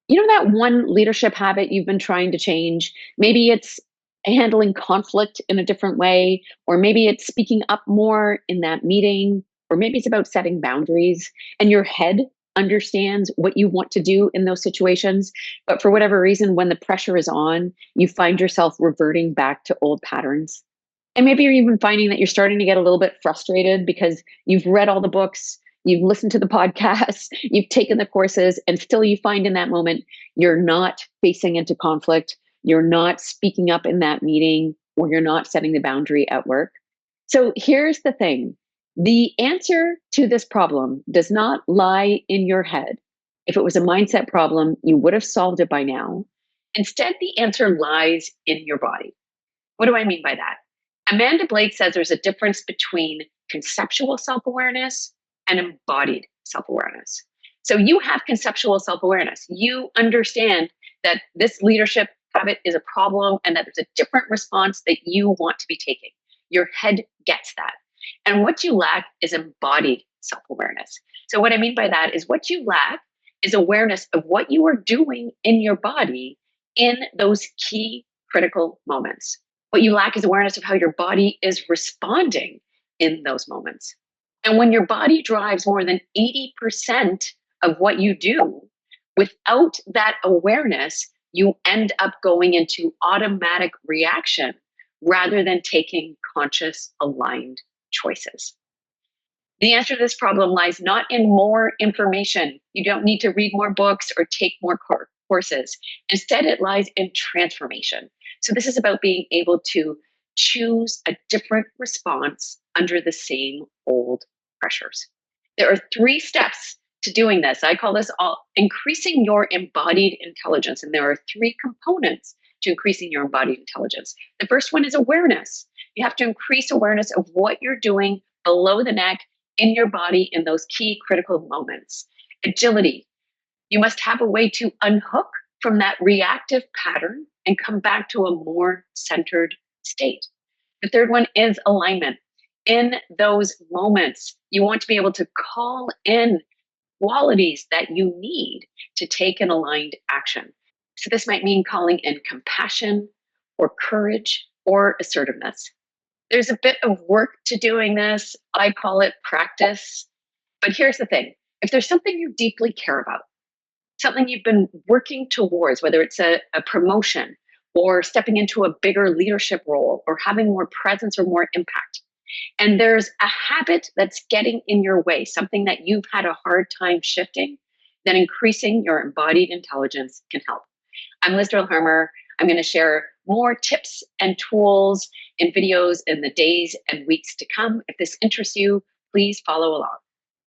You know that one leadership habit you've been trying to change? Maybe it's handling conflict in a different way, or maybe it's speaking up more in that meeting, or maybe it's about setting boundaries, and your head understands what you want to do in those situations. But for whatever reason, when the pressure is on, you find yourself reverting back to old patterns. And maybe you're even finding that you're starting to get a little bit frustrated because you've read all the books, you've listened to the podcasts, you've taken the courses, and still you find in that moment you're not facing into conflict, you're not speaking up in that meeting, or you're not setting the boundary at work. So here's the thing, the answer to this problem does not lie in your head. If it was a mindset problem, you would have solved it by now. Instead, the answer lies in your body. What do I mean by that? Amanda Blake says there's a difference between conceptual self awareness and embodied self awareness. So you have conceptual self awareness. You understand that this leadership habit is a problem and that there's a different response that you want to be taking. Your head gets that. And what you lack is embodied self awareness. So, what I mean by that is what you lack is awareness of what you are doing in your body in those key critical moments. What you lack is awareness of how your body is responding in those moments. And when your body drives more than 80% of what you do, without that awareness, you end up going into automatic reaction rather than taking conscious, aligned choices. The answer to this problem lies not in more information. You don't need to read more books or take more courses. Instead, it lies in transformation. So this is about being able to choose a different response under the same old pressures. There are 3 steps to doing this. I call this all increasing your embodied intelligence. And there are 3 components to increasing your embodied intelligence. The first one is awareness. You have to increase awareness of what you're doing below the neck in your body in those key critical moments. Agility. You must have a way to unhook from that reactive pattern and come back to a more centered state. The third one is alignment. In those moments, you want to be able to call in qualities that you need to take an aligned action. So this might mean calling in compassion or courage or assertiveness. There's a bit of work to doing this. I call it practice. But here's the thing. If there's something you deeply care about, something you've been working towards, whether it's a promotion or stepping into a bigger leadership role or having more presence or more impact, and there's a habit that's getting in your way, something that you've had a hard time shifting, then increasing your embodied intelligence can help. I'm Liz Harmer. I'm going to share more tips and tools and videos in the days and weeks to come. If this interests you, please follow along.